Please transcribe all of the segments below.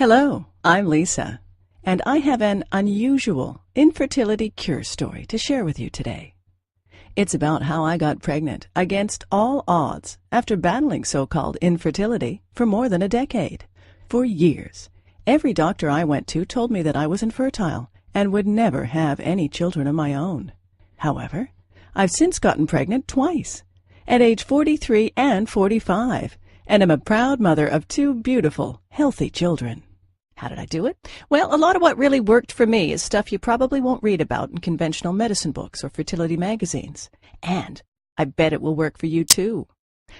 Hello, I'm Lisa, and I have an unusual infertility cure story to share with you today. It's about how I got pregnant against all odds after battling so-called infertility for more than a decade. For years, every doctor I went to told me that I was infertile and would never have any children of my own. However, I've since gotten pregnant twice, at age 43 and 45, and am a proud mother of two beautiful, healthy children. How did I do it? Well, a lot of what really worked for me is stuff you probably won't read about in conventional medicine books or fertility magazines. And I bet it will work for you too.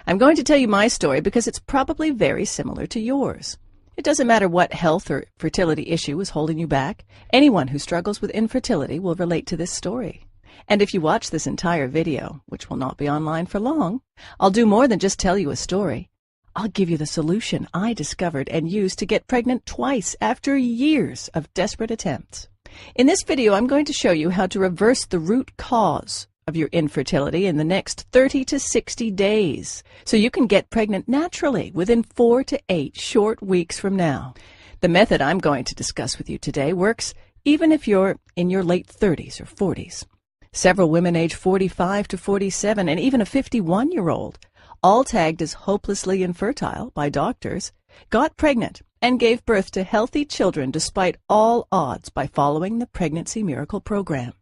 I'm going to tell you my story because it's probably very similar to yours. It doesn't matter what health or fertility issue is holding you back. Anyone who struggles with infertility will relate to this story. And if you watch this entire video, which will not be online for long, I'll do more than just tell you a story. I'll give you the solution I discovered and used to get pregnant twice after years of desperate attempts. In this video, I'm going to show you how to reverse the root cause of your infertility in the next 30 to 60 days, so you can get pregnant naturally within 4 to 8 short weeks from now. The method I'm going to discuss with you today works even if you're in your late 30s or 40s. Several women age 45 to 47 and even a 51-year-old, all tagged as hopelessly infertile by doctors, got pregnant and gave birth to healthy children despite all odds by following the Pregnancy Miracle Program.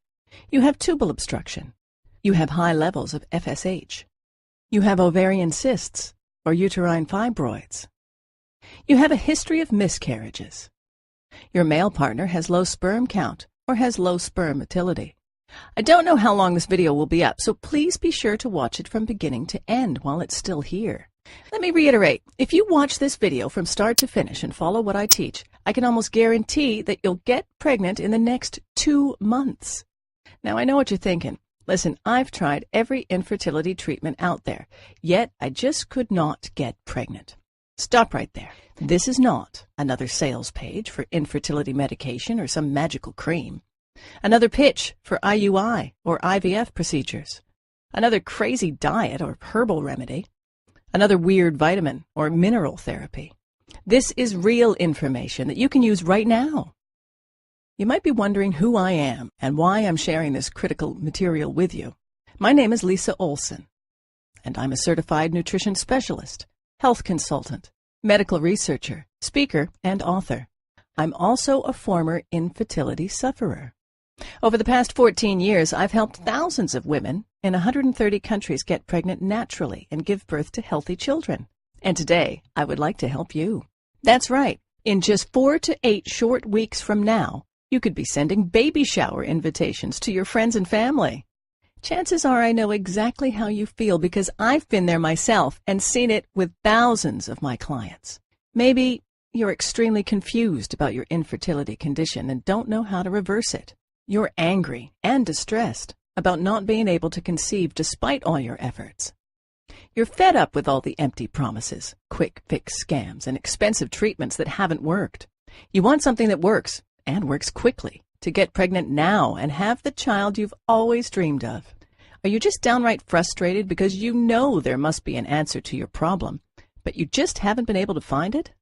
You have tubal obstruction. You have high levels of FSH. You have ovarian cysts or uterine fibroids. You have a history of miscarriages. Your male partner has low sperm count or has low sperm motility. I don't know how long this video will be up, so please be sure to watch it from beginning to end while it's still here. Let me reiterate, if you watch this video from start to finish and follow what I teach, I can almost guarantee that you'll get pregnant in the next 2 months. Now, I know what you're thinking. Listen, I've tried every infertility treatment out there, yet I just could not get pregnant. Stop right there. This is not another sales page for infertility medication or some magical cream. Another pitch for IUI or IVF procedures. Another crazy diet or herbal remedy. Another weird vitamin or mineral therapy. This is real information that you can use right now. You might be wondering who I am and why I'm sharing this critical material with you. My name is Lisa Olson, and I'm a certified nutrition specialist, health consultant, medical researcher, speaker, and author. I'm also a former infertility sufferer. Over the past 14 years, I've helped thousands of women in 130 countries get pregnant naturally and give birth to healthy children. And today, I would like to help you. That's right. In just 4 to 8 short weeks from now, you could be sending baby shower invitations to your friends and family. Chances are I know exactly how you feel because I've been there myself and seen it with thousands of my clients. Maybe you're extremely confused about your infertility condition and don't know how to reverse it. You're angry and distressed about not being able to conceive despite all your efforts. You're fed up with all the empty promises, quick fix scams, and expensive treatments that haven't worked. You want something that works, and works quickly, to get pregnant now and have the child you've always dreamed of. Are you just downright frustrated because you know there must be an answer to your problem, but you just haven't been able to find it?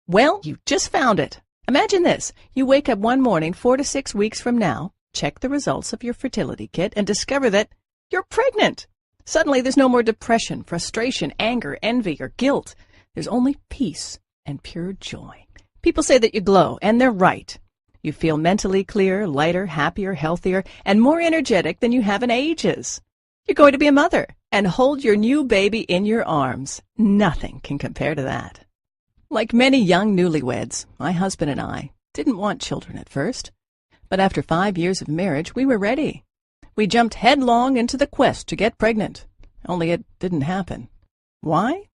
Well, you just found it. Imagine this. You wake up one morning 4 to 6 weeks from now, check the results of your fertility kit, and discover that you're pregnant. Suddenly, there's no more depression, frustration, anger, envy, or guilt. There's only peace and pure joy. People say that you glow, and they're right. You feel mentally clearer, lighter, happier, healthier, and more energetic than you have in ages. You're going to be a mother and hold your new baby in your arms. Nothing can compare to that. Like many young newlyweds, my husband and I didn't want children at first, but after 5 years of marriage, we were ready. We jumped headlong into the quest to get pregnant, only it didn't happen. Why?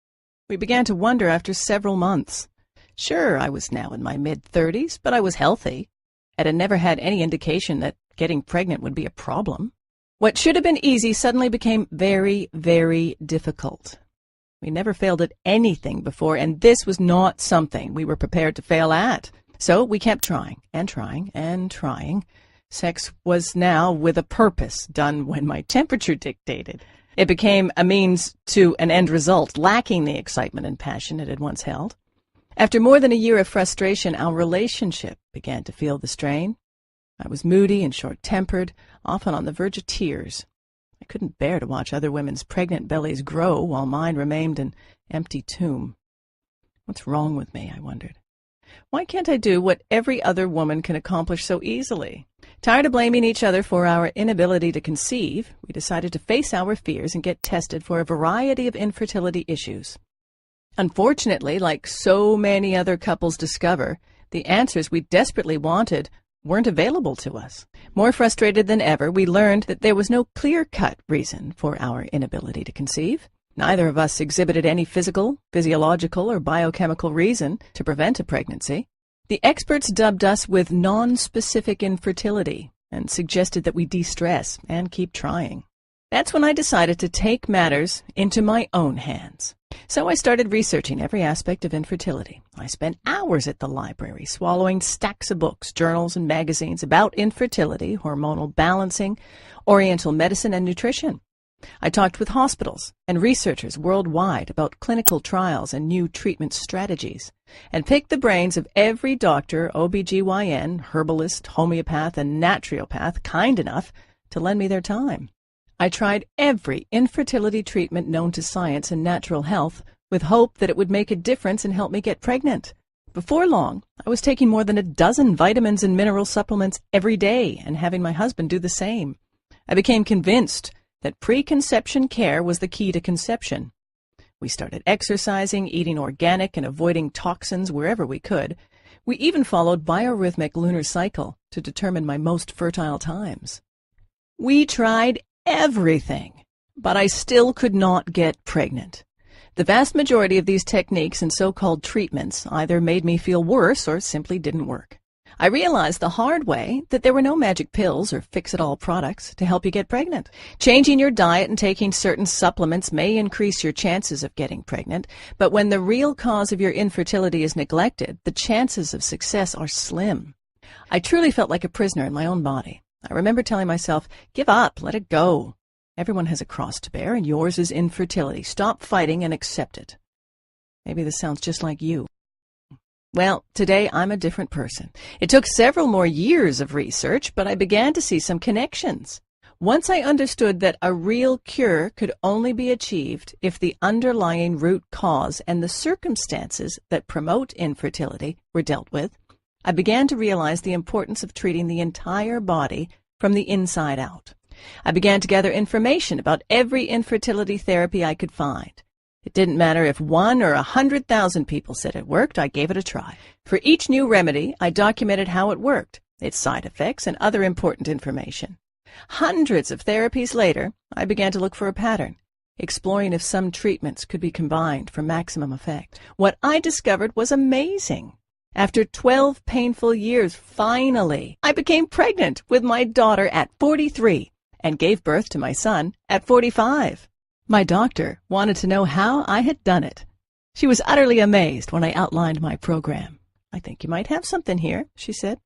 We began to wonder after several months. Sure, I was now in my mid-30s, but I was healthy, and had never had any indication that getting pregnant would be a problem. What should have been easy suddenly became very, very difficult. We never failed at anything before, and this was not something we were prepared to fail at. So we kept trying and trying and trying. Sex was now with a purpose, done when my temperature dictated. It became a means to an end result, lacking the excitement and passion it had once held. After more than a year of frustration, our relationship began to feel the strain. I was moody and short-tempered, often on the verge of tears. I couldn't bear to watch other women's pregnant bellies grow while mine remained an empty tomb. What's wrong with me, I wondered. Why can't I do what every other woman can accomplish so easily? Tired of blaming each other for our inability to conceive, we decided to face our fears and get tested for a variety of infertility issues. Unfortunately, like so many other couples discover, the answers we desperately wanted weren't available to us. More frustrated than ever, we learned that there was no clear-cut reason for our inability to conceive. Neither of us exhibited any physical, physiological, or biochemical reason to prevent a pregnancy. The experts dubbed us with non-specific infertility and suggested that we de-stress and keep trying. That's when I decided to take matters into my own hands. So I started researching every aspect of infertility. I spent hours at the library, swallowing stacks of books, journals, and magazines about infertility, hormonal balancing, oriental medicine, and nutrition. I talked with hospitals and researchers worldwide about clinical trials and new treatment strategies, and picked the brains of every doctor, OBGYN, herbalist, homeopath, and naturopath kind enough to lend me their time. I tried every infertility treatment known to science and natural health with hope that it would make a difference and help me get pregnant. Before long, I was taking more than a dozen vitamins and mineral supplements every day and having my husband do the same. I became convinced that preconception care was the key to conception. We started exercising, eating organic, and avoiding toxins wherever we could. We even followed biorhythmic lunar cycle to determine my most fertile times. We tried everything, but I still could not get pregnant. The vast majority of these techniques and so-called treatments either made me feel worse or simply didn't work. I realized the hard way that there were no magic pills or fix-it-all products to help you get pregnant. Changing your diet and taking certain supplements may increase your chances of getting pregnant, but when the real cause of your infertility is neglected, the chances of success are slim. I truly felt like a prisoner in my own body. I remember telling myself, give up, let it go. Everyone has a cross to bear, and yours is infertility. Stop fighting and accept it. Maybe this sounds just like you. Well, today I'm a different person. It took several more years of research, but I began to see some connections. Once I understood that a real cure could only be achieved if the underlying root cause and the circumstances that promote infertility were dealt with, I began to realize the importance of treating the entire body from the inside out. I began to gather information about every infertility therapy I could find. It didn't matter if 1 or 100,000 people said it worked, I gave it a try. For each new remedy, I documented how it worked, its side effects, and other important information. Hundreds of therapies later, I began to look for a pattern, exploring if some treatments could be combined for maximum effect. What I discovered was amazing. After 12 painful years, finally, I became pregnant with my daughter at 43 and gave birth to my son at 45. My doctor wanted to know how I had done it. She was utterly amazed when I outlined my program. I think you might have something here, she said.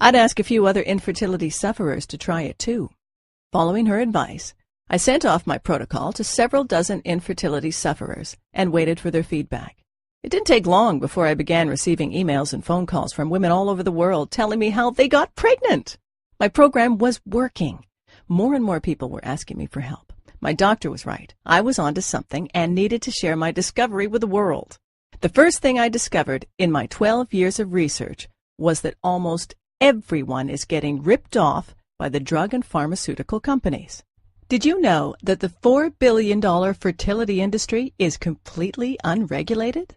I'd ask a few other infertility sufferers to try it too. Following her advice, I sent off my protocol to several dozen infertility sufferers and waited for their feedback. It didn't take long before I began receiving emails and phone calls from women all over the world telling me how they got pregnant. My program was working. More and more people were asking me for help. My doctor was right. I was onto something and needed to share my discovery with the world. The first thing I discovered in my 12 years of research was that almost everyone is getting ripped off by the drug and pharmaceutical companies. Did you know that the $4 billion fertility industry is completely unregulated?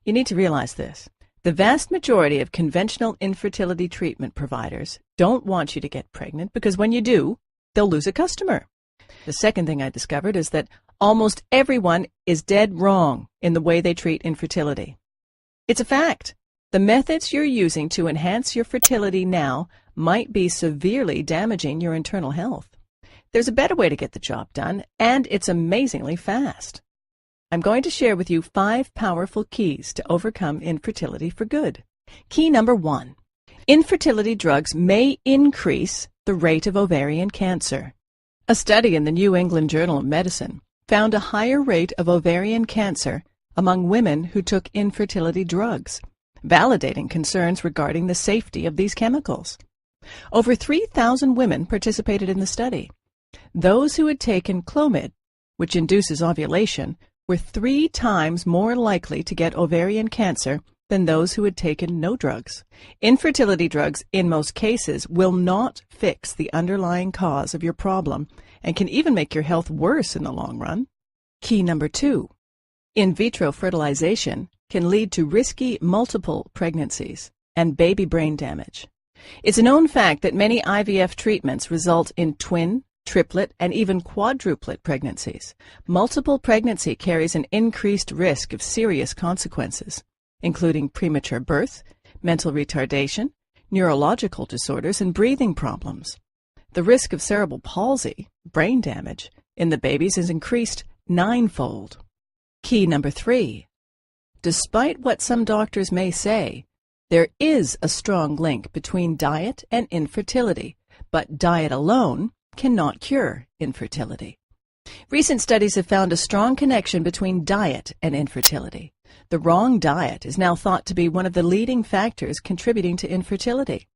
You need to realize this. The vast majority of conventional infertility treatment providers don't want you to get pregnant because when you do, they'll lose a customer. The second thing I discovered is that almost everyone is dead wrong in the way they treat infertility. It's a fact. The methods you're using to enhance your fertility now might be severely damaging your internal health. There's a better way to get the job done, and it's amazingly fast. I'm going to share with you 5 powerful keys to overcome infertility for good. Key number 1. Infertility drugs may increase the rate of ovarian cancer. A study in the New England Journal of Medicine found a higher rate of ovarian cancer among women who took infertility drugs, validating concerns regarding the safety of these chemicals. Over 3,000 women participated in the study. Those who had taken Clomid, which induces ovulation, were 3 times more likely to get ovarian cancer than those who had taken no drugs. Infertility drugs, in most cases, will not fix the underlying cause of your problem and can even make your health worse in the long run. Key number 2. In vitro fertilization can lead to risky multiple pregnancies and baby brain damage. It's a known fact that many IVF treatments result in twin, triplet, and even quadruplet pregnancies. Multiple pregnancy carries an increased risk of serious consequences, including premature birth, mental retardation, neurological disorders, and breathing problems. The risk of cerebral palsy, brain damage, in the babies is increased 9-fold. Key number 3. Despite what some doctors may say, there is a strong link between diet and infertility, but diet alone cannot cure infertility. Recent studies have found a strong connection between diet and infertility. The wrong diet is now thought to be one of the leading factors contributing to infertility.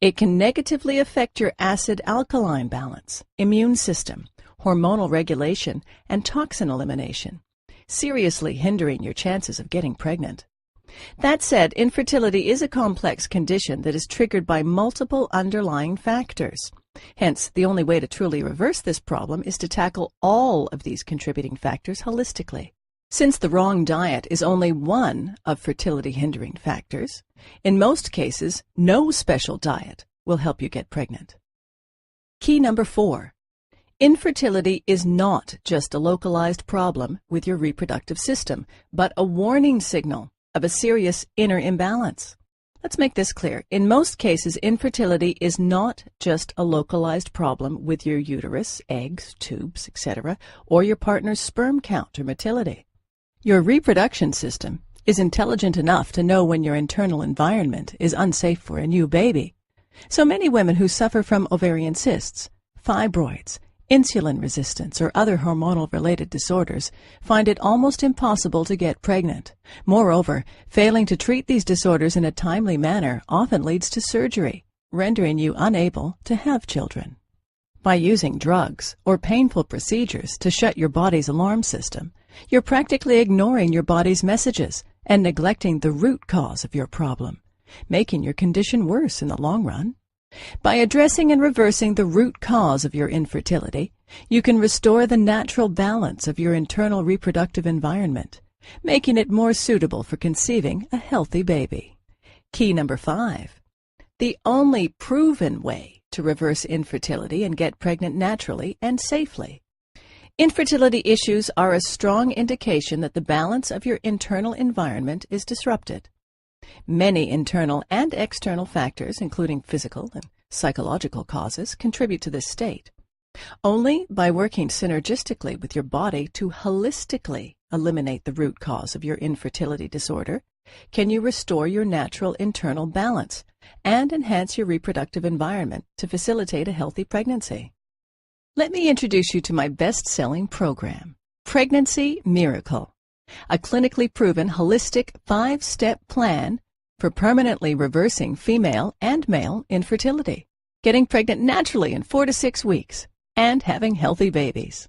It can negatively affect your acid-alkaline balance, immune system, hormonal regulation, and toxin elimination, seriously hindering your chances of getting pregnant. That said, infertility is a complex condition that is triggered by multiple underlying factors. Hence, the only way to truly reverse this problem is to tackle all of these contributing factors holistically. Since the wrong diet is only one of fertility-hindering factors, in most cases, no special diet will help you get pregnant. Key number 4. Infertility is not just a localized problem with your reproductive system, but a warning signal of a serious inner imbalance. Let's make this clear. In most cases, infertility is not just a localized problem with your uterus, eggs, tubes, etc., or your partner's sperm count or motility. Your reproduction system is intelligent enough to know when your internal environment is unsafe for a new baby. So many women who suffer from ovarian cysts, fibroids, insulin resistance, or other hormonal-related disorders find it almost impossible to get pregnant. Moreover, failing to treat these disorders in a timely manner often leads to surgery, rendering you unable to have children. By using drugs or painful procedures to shut your body's alarm system, you're practically ignoring your body's messages and neglecting the root cause of your problem, making your condition worse in the long run. By addressing and reversing the root cause of your infertility, you can restore the natural balance of your internal reproductive environment, making it more suitable for conceiving a healthy baby. Key number 5. The only proven way to reverse infertility and get pregnant naturally and safely. Infertility issues are a strong indication that the balance of your internal environment is disrupted. Many internal and external factors, including physical and psychological causes, contribute to this state. Only by working synergistically with your body to holistically eliminate the root cause of your infertility disorder can you restore your natural internal balance and enhance your reproductive environment to facilitate a healthy pregnancy. Let me introduce you to my best-selling program, Pregnancy Miracle, a clinically proven holistic 5-step plan for permanently reversing female and male infertility, getting pregnant naturally in 4 to 6 weeks, and having healthy babies.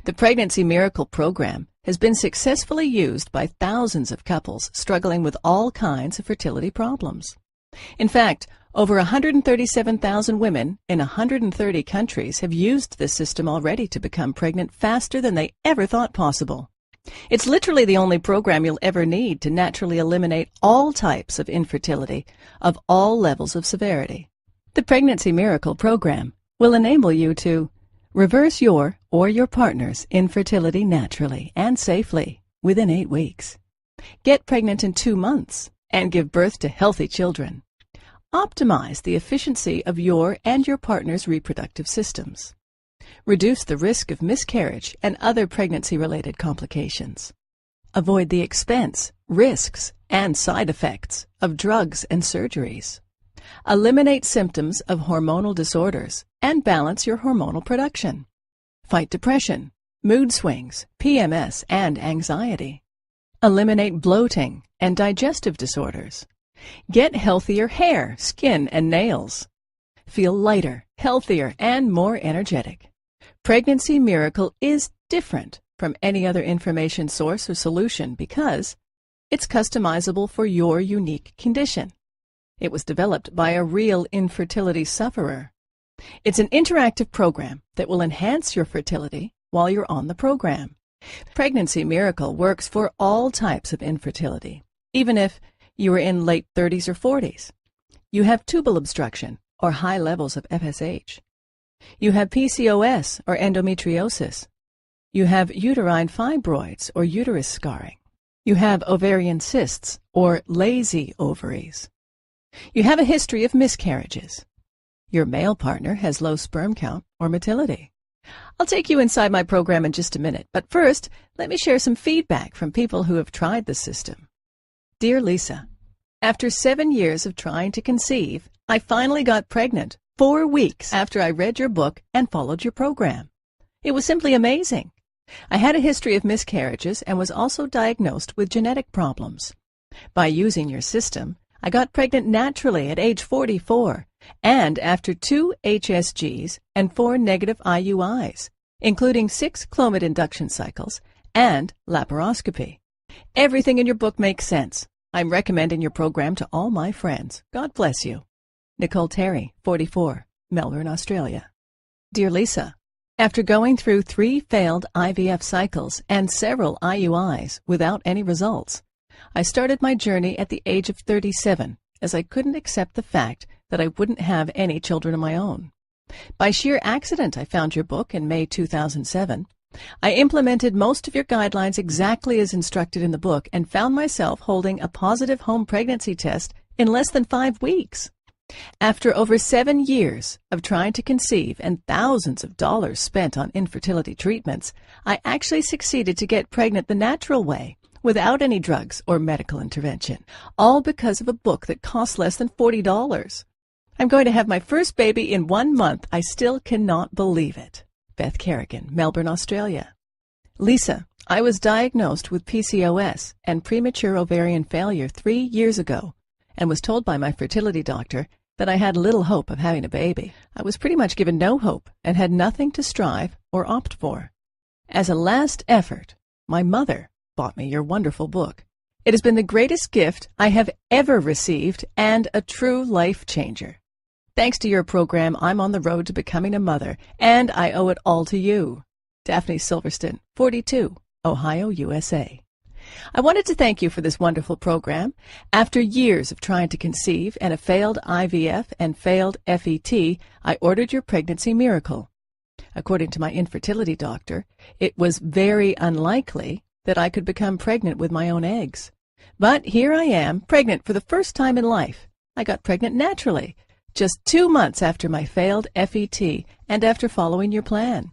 The Pregnancy Miracle program has been successfully used by thousands of couples struggling with all kinds of fertility problems. In fact, over 137,000 women in 130 countries have used this system already to become pregnant faster than they ever thought possible. It's literally the only program you'll ever need to naturally eliminate all types of infertility of all levels of severity. The Pregnancy Miracle program will enable you to reverse your or your partner's infertility naturally and safely within 8 weeks, get pregnant in 2 months, and give birth to healthy children. Optimize the efficiency of your and your partner's reproductive systems. Reduce the risk of miscarriage and other pregnancy-related complications. Avoid the expense, risks, and side effects of drugs and surgeries. Eliminate symptoms of hormonal disorders and balance your hormonal production. Fight depression, mood swings, PMS, and anxiety. eliminate bloating and digestive disorders, get healthier hair, skin, and nails, feel lighter, healthier, and more energetic. Pregnancy Miracle is different from any other information source or solution because it's customizable for your unique condition. It was developed by a real infertility sufferer. It's an interactive program that will enhance your fertility while you're on the program. Pregnancy Miracle works for all types of infertility, even if you are in late 30s or 40s. You have tubal obstruction or high levels of FSH. You have PCOS or endometriosis. You have uterine fibroids or uterus scarring. You have ovarian cysts or lazy ovaries. You have a history of miscarriages. Your male partner has low sperm count or motility. I'll take you inside my program in just a minute, but first, let me share some feedback from people who have tried the system. Dear Lisa, after 7 years of trying to conceive, I finally got pregnant 4 weeks after I read your book and followed your program. It was simply amazing. I had a history of miscarriages and was also diagnosed with genetic problems. By using your system, I got pregnant naturally at age 44 and after 2 HSGs and 4 negative IUIs, including 6 Clomid induction cycles and laparoscopy. Everything in your book makes sense. I'm recommending your program to all my friends. God bless you. Nicole Terry, 44, Melbourne, Australia. Dear Lisa, after going through 3 failed IVF cycles and several IUIs without any results, I started my journey at the age of 37 as I couldn't accept the fact that I wouldn't have any children of my own. By sheer accident, I found your book in May 2007. I implemented most of your guidelines exactly as instructed in the book and found myself holding a positive home pregnancy test in less than 5 weeks. After over 7 years of trying to conceive and thousands of dollars spent on infertility treatments, I actually succeeded to get pregnant the natural way, without any drugs or medical intervention, all because of a book that cost less than $40. I'm going to have my first baby in 1 month. I still cannot believe it. Beth Kerrigan, Melbourne, Australia. Lisa, I was diagnosed with PCOS and premature ovarian failure 3 years ago and was told by my fertility doctor that I had little hope of having a baby. I was pretty much given no hope and had nothing to strive or opt for. As a last effort, my mother bought me your wonderful book. It has been the greatest gift I have ever received and a true life changer. Thanks to your program, I'm on the road to becoming a mother, and I owe it all to you. Daphne Silverston, 42, Ohio, USA. I wanted to thank you for this wonderful program. After years of trying to conceive and a failed IVF and failed FET, I ordered your Pregnancy Miracle. According to my infertility doctor, it was very unlikely that I could become pregnant with my own eggs. But here I am, pregnant for the first time in life. I got pregnant naturally, just 2 months after my failed FET and after following your plan.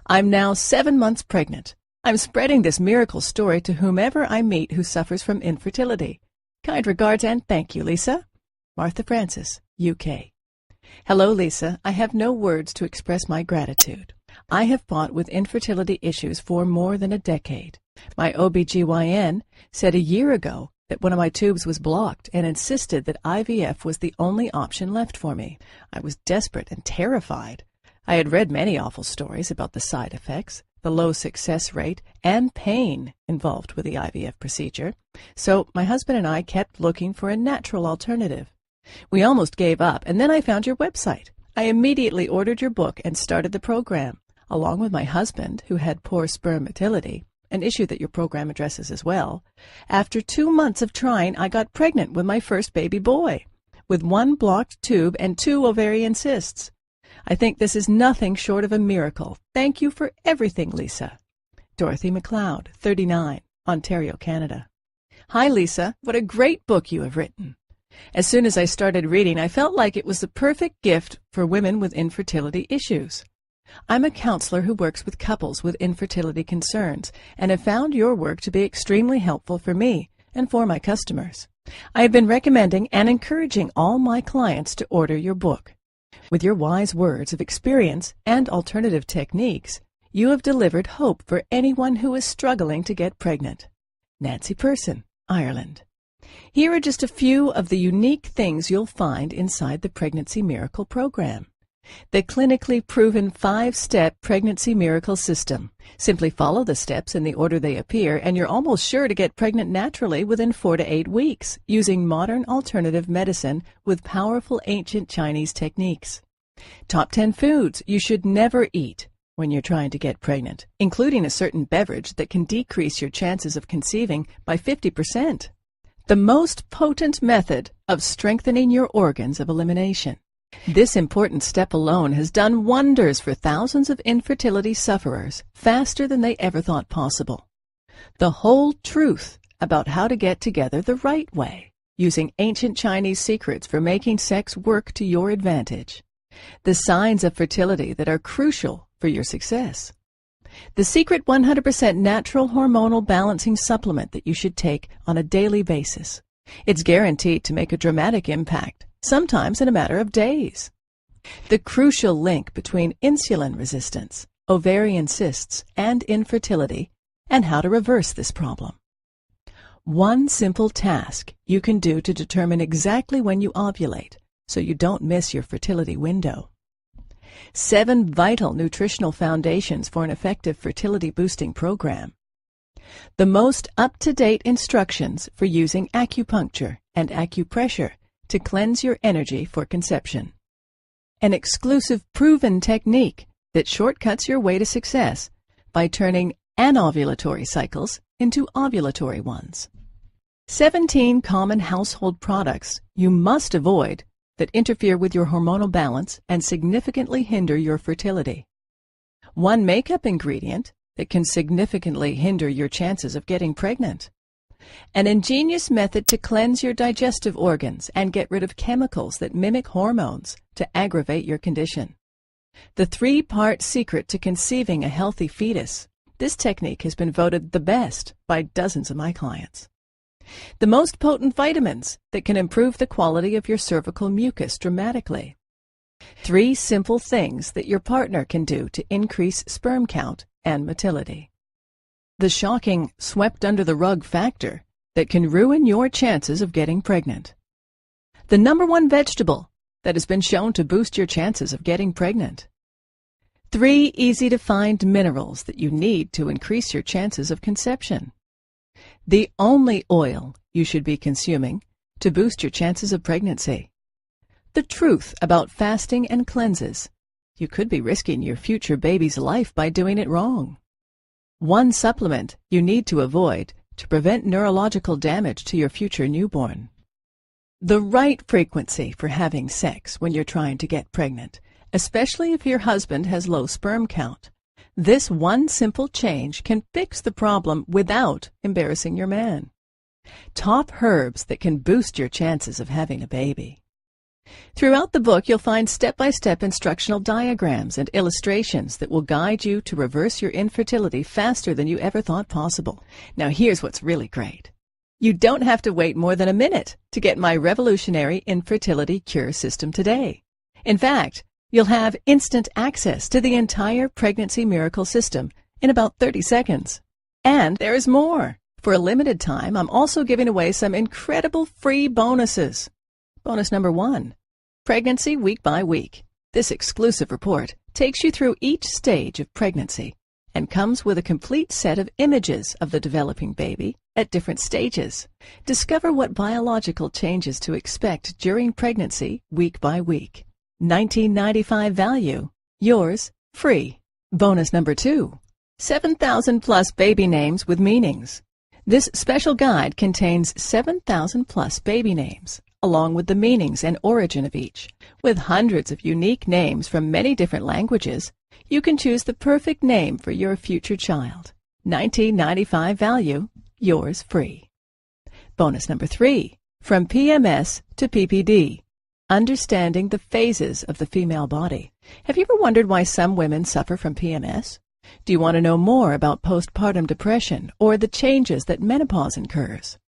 I'm now 7 months pregnant. I'm spreading this miracle story to whomever I meet who suffers from infertility. Kind regards and thank you, Lisa. Martha Francis, UK. Hello, Lisa. I have no words to express my gratitude. I have fought with infertility issues for more than a decade. My OBGYN said a year ago that one of my tubes was blocked and insisted that IVF was the only option left for me. I was desperate and terrified. I had read many awful stories about the side effects, the low success rate, and pain involved with the IVF procedure, so my husband and I kept looking for a natural alternative. We almost gave up, and then I found your website. I immediately ordered your book and started the program, along with my husband, who had poor sperm motility, an issue that your program addresses as well. After 2 months of trying, I got pregnant with my first baby boy, with 1 blocked tube and 2 ovarian cysts. I think this is nothing short of a miracle. Thank you for everything, Lisa. Dorothy Macleod, 39, Ontario, Canada. Hi, Lisa. What a great book you have written. As soon as I started reading, I felt like it was the perfect gift for women with infertility issues. I'm a counselor who works with couples with infertility concerns and have found your work to be extremely helpful for me and for my customers. I have been recommending and encouraging all my clients to order your book. With your wise words of experience and alternative techniques, you have delivered hope for anyone who is struggling to get pregnant. Nancy Person, Ireland. Here are just a few of the unique things you'll find inside the Pregnancy Miracle program. The clinically proven 5-step Pregnancy Miracle system. Simply follow the steps in the order they appear, and you're almost sure to get pregnant naturally within 4 to 8 weeks, using modern alternative medicine with powerful ancient Chinese techniques. Top 10 foods you should never eat when you're trying to get pregnant, including a certain beverage that can decrease your chances of conceiving by 50%. The most potent method of strengthening your organs of elimination. This important step alone has done wonders for thousands of infertility sufferers faster than they ever thought possible. The whole truth about how to get together the right way, using ancient Chinese secrets for making sex work to your advantage. The signs of fertility that are crucial for your success. The secret 100% natural hormonal balancing supplement that you should take on a daily basis. It's guaranteed to make a dramatic impact, sometimes in a matter of days. The crucial link between insulin resistance, ovarian cysts, and infertility, and how to reverse this problem. One simple task you can do to determine exactly when you ovulate, so you don't miss your fertility window. 7 vital nutritional foundations for an effective fertility-boosting program. The most up-to-date instructions for using acupuncture and acupressure to cleanse your energy for conception. An exclusive proven technique that shortcuts your way to success by turning anovulatory cycles into ovulatory ones. 17 common household products you must avoid that interfere with your hormonal balance and significantly hinder your fertility. 1 makeup ingredient that can significantly hinder your chances of getting pregnant. An ingenious method to cleanse your digestive organs and get rid of chemicals that mimic hormones to aggravate your condition. The 3-part secret to conceiving a healthy fetus. This technique has been voted the best by dozens of my clients. The most potent vitamins that can improve the quality of your cervical mucus dramatically. 3 simple things that your partner can do to increase sperm count and motility. The shocking swept-under-the-rug factor that can ruin your chances of getting pregnant. The #1 vegetable that has been shown to boost your chances of getting pregnant. 3 easy-to-find minerals that you need to increase your chances of conception. The only oil you should be consuming to boost your chances of pregnancy. The truth about fasting and cleanses. You could be risking your future baby's life by doing it wrong. 1 supplement you need to avoid to prevent neurological damage to your future newborn. The right frequency for having sex when you're trying to get pregnant, especially if your husband has low sperm count. This 1 simple change can fix the problem without embarrassing your man. Top herbs that can boost your chances of having a baby. Throughout the book, you'll find step-by-step instructional diagrams and illustrations that will guide you to reverse your infertility faster than you ever thought possible. Now, here's what's really great. You don't have to wait more than a minute to get my revolutionary infertility cure system today. In fact, you'll have instant access to the entire Pregnancy Miracle system in about 30 seconds. And there's more. For a limited time, I'm also giving away some incredible free bonuses. Bonus #1, Pregnancy Week by Week. This exclusive report takes you through each stage of pregnancy and comes with a complete set of images of the developing baby at different stages. Discover what biological changes to expect during pregnancy week by week. $19.95 value. Yours free. Bonus #2, 7,000 plus baby names with meanings. This special guide contains 7,000 plus baby names, along with the meanings and origin of each. With hundreds of unique names from many different languages, you can choose the perfect name for your future child. $19.95 value. Yours free. Bonus #3, From PMS to PPD. Understanding the phases of the female body. Have you ever wondered why some women suffer from PMS? Do you want to know more about postpartum depression or the changes that menopause incurs?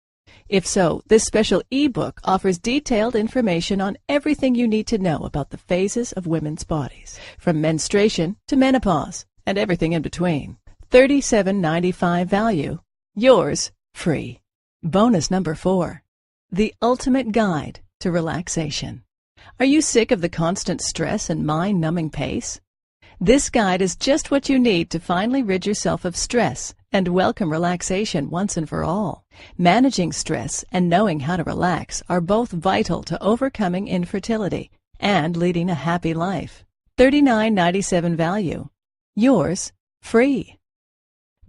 If so, this special ebook offers detailed information on everything you need to know about the phases of women's bodies, from menstruation to menopause and everything in between. $37.95 value. Yours free. Bonus number 4, the ultimate guide to relaxation. Are you sick of the constant stress and mind-numbing pace? This guide is just what you need to finally rid yourself of stress and welcome relaxation once and for all. Managing stress and knowing how to relax are both vital to overcoming infertility and leading a happy life. $39.97 value. Yours, free.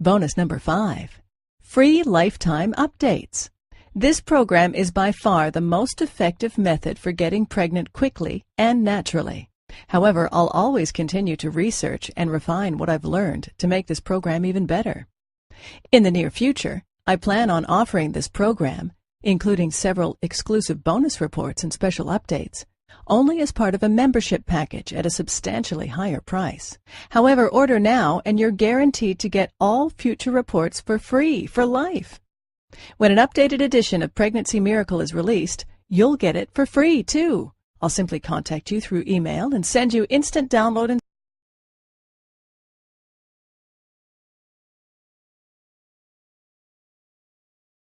Bonus number 5, free lifetime updates. This program is by far the most effective method for getting pregnant quickly and naturally. However, I'll always continue to research and refine what I've learned to make this program even better. In the near future, I plan on offering this program, including several exclusive bonus reports and special updates, only as part of a membership package at a substantially higher price. However, order now and you're guaranteed to get all future reports for free for life. When an updated edition of Pregnancy Miracle is released, you'll get it for free too. I'll simply contact you through email and send you instant download